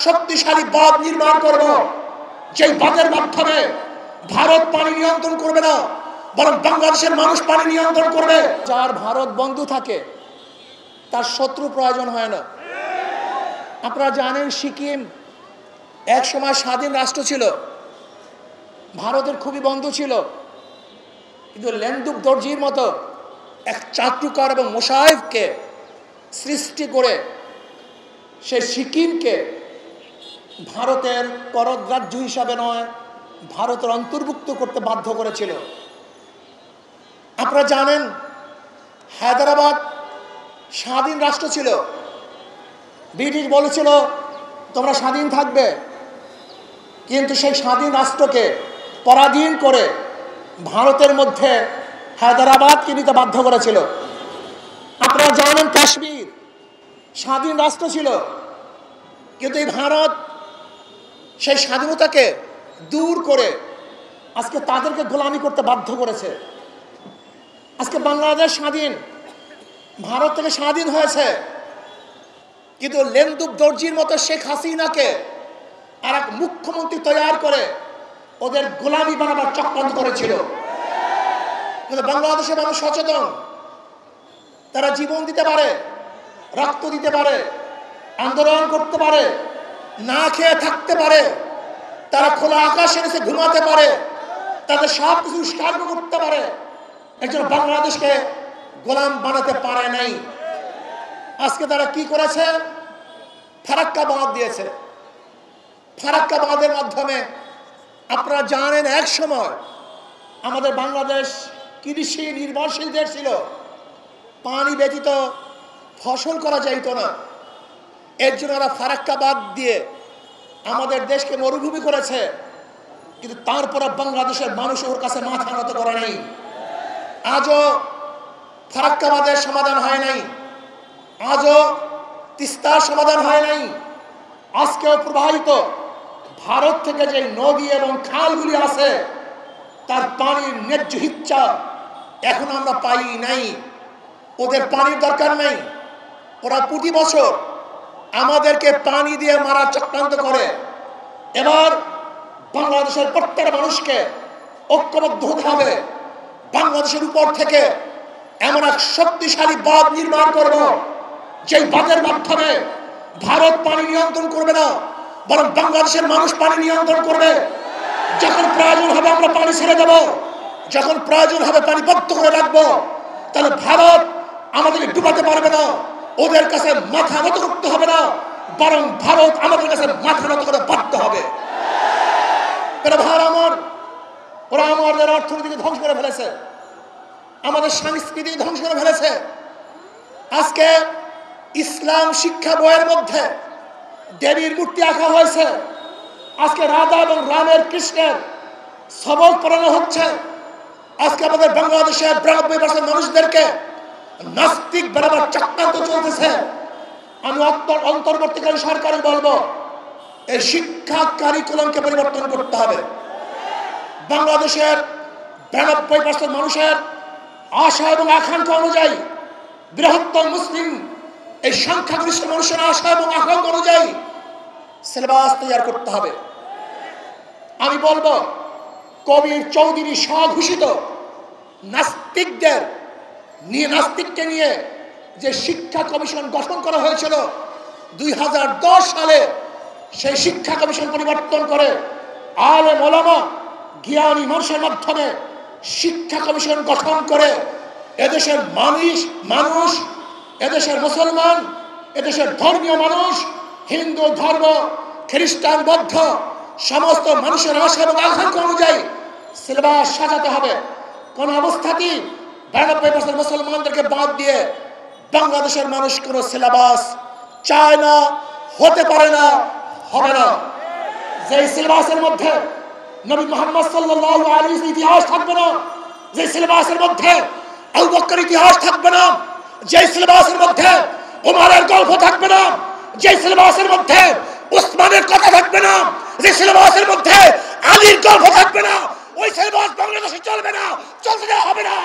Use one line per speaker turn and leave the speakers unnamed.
শক্তিশালী বাঁধ নির্মাণ করব, যেই বাঁধের মাধ্যমে ভারত পানি নিয়ন্ত্রণ করবে না, বরং বাংলাদেশের মানুষ পানি নিয়ন্ত্রণ করবে। যার ভারত বন্ধু থাকে তার শত্রু প্রয়োজন হয় না। আপনারা জানেন সিকিম এক সময় স্বাধীন রাষ্ট্র ছিল, ভারতের খুবই বন্ধু ছিল, কিন্তু লেন্দুক দর্জির মতো এক চাটুকার এবং মোশায়েফকে সৃষ্টি করে সে সিকিমকে ভারতের কররাজ্য হিসাবে নয়, ভারতের অন্তর্ভুক্ত করতে বাধ্য করেছিল। আপনারা জানেন হায়দ্রাবাদ স্বাধীন রাষ্ট্র ছিল, ব্রিটিশ বলেছিল তোমরা স্বাধীন থাকবে, কিন্তু সেই স্বাধীন রাষ্ট্রকে পরাধীন করে ভারতের মধ্যে হায়দ্রাবাদকে নিতে বাধ্য করেছিল। আপনারা জানেন কাশ্মীর স্বাধীন রাষ্ট্র ছিল, কিন্তু এই ভারত সেই স্বাধীনতাকে দূর করে আজকে তাদেরকে গোলামি করতে বাধ্য করেছে। আজকে বাংলাদেশ স্বাধীন, ভারত থেকে স্বাধীন হয়েছে, কিন্তু লেন্দুক দর্জির মতো শেখ হাসিনাকে আর এক মুখ্যমন্ত্রী তৈরি করে ওদের গোলামি বানাবার চক্রান্ত করেছিল। কিন্তু বাংলাদেশের মানুষ সচেতন, তারা জীবন দিতে পারে, রক্ত দিতে পারে, আন্দোলন করতে পারে, না খেয়ে থাকতে পারে, তারা খোলা আকাশের নিচে ঘুমাতে পারে, তাদের সব কিছু উৎসর্গ করতে পারে। একজন বাংলাদেশকে গোলাম বানাতে পারে নাই। আজকে তারা কি করেছে? ফারাক্কা বাঁধ দিয়েছে। ফারাক্কা বাঁধের মাধ্যমে আপনারা জানেন এক সময় আমাদের বাংলাদেশ কৃষি নির্ভরশীল দেশ ছিল, পানি ব্যতীত ফসল করা যাইত না। এর জন্য ওরা ফারাক্কা বাঁধ দিয়ে আমাদের দেশকে মরুভূমি করেছে, কিন্তু তারপরে বাংলাদেশের মানুষ ওর কাছে মাথা নত করে নাই। আজও ফারাক্কা বাঁধের সমাধান হয় নাই, আজও তিস্তার সমাধান হয় নাই। আজকেও প্রবাহিত ভারত থেকে যে নদী এবং খালগুলি আছে তার পানির ন্যায্য ইচ্ছা এখন আমরা পাই নাই। ওদের পানির দরকার নাই, ওরা প্রতি বছর আমাদেরকে পানি দিয়ে মারার চক্রান্ত করে। এবার বাংলাদেশের প্রত্যেকটা মানুষকে ঐক্যবদ্ধ হতে হবে। বাংলাদেশের উপর থেকে এমন এক শক্তিশালী বাঁধ নির্মাণ করব, যেই বাঁধের মাধ্যমে ভারত পানি নিয়ন্ত্রণ করবে না, বরং বাংলাদেশের মানুষ পানি নিয়ন্ত্রণ করবে। যখন প্রয়োজন হবে আমরা পানি ছেড়ে দেব, যখন প্রয়োজন হবে পানি বন্ধ করে রাখবো, তাহলে ভারত আমাদেরকে ডুবাতে পারবে না। ওদের কাছে মাথা নত করতে হবে না, বরং ভারত আমাদের কাছে মাথা নত করে বাধ্য হবে। ওরা আমাদের অর্থনীতিকে ধ্বংস করে ফেলেছে, আমাদের সংস্কৃতি ধ্বংস করে ফেলেছে। আজকে ইসলাম শিক্ষা বইয়ের মধ্যে দেবীর মূর্তি আঁকা হয়েছে, আজকে রাধা এবং রামের কৃষ্ণের সবক পড়ানো হচ্ছে। আজকে আমাদের বাংলাদেশের 92% মানুষদেরকে নাস্তিক বানাবার চক্রান্ত চলতেছে। আমি অন্তর্বর্তীকালীন সরকার বলবো এই শিক্ষা কারিকুলামকে পরিবর্তন করতে হবে। বাংলাদেশের 92% মানুষের আশা এবং আকাঙ্ক্ষা অনুযায়ী, বৃহত্তর মুসলিম এই সংখ্যাগরিষ্ঠ মানুষের আশা এবং আকাঙ্ক্ষা অনুযায়ী সিলেবাস তৈরি করতে হবে। আমি বলবো কবির চৌধুরী স্বঘোষিত নাস্তিককে নিয়ে যে শিক্ষা কমিশন গঠন করা হয়েছিল 2010 সালে, সেই শিক্ষা কমিশন পরিবর্তন করে আলেম ওলামা জ্ঞানী মানুষের মাধ্যমে শিক্ষা কমিশন গঠন করে এদেশের মানুষ, এদেশের মুসলমান, এদেশের ধর্মীয় মানুষ, হিন্দু ধর্ম, খ্রিস্টান, বৌদ্ধ সমস্ত মানুষের আশা এবং আকাঙ্ক্ষা অনুযায়ী সিলেবাস সাজাতে হবে। কোন অবস্থাতেই 92% মুসলমানদেরকে বাদ দিয়ে বাংলাদেশের মানুষ কোন সিলেবাস চায় না, হতে পারে না, হবে না। যে সিলেবাসের মধ্যে নবী মুহাম্মদ সাল্লাল্লাহু আলাইহি ওয়াসাল্লাম ইতিহাস থাকবে না, যে সিলেবাসের মধ্যে আবু বকরের ইতিহাস থাকবে না, যে সিলেবাসের মধ্যে ওমরের গল্প থাকবে না, যে সিলেবাসের মধ্যে উসমানের কথা থাকবে না, যে সিলেবাসের মধ্যে আলীর গল্প থাকবে না, ওই সিলেবাস বাংলাদেশে চলবে না, চলতে দেওয়া হবে না।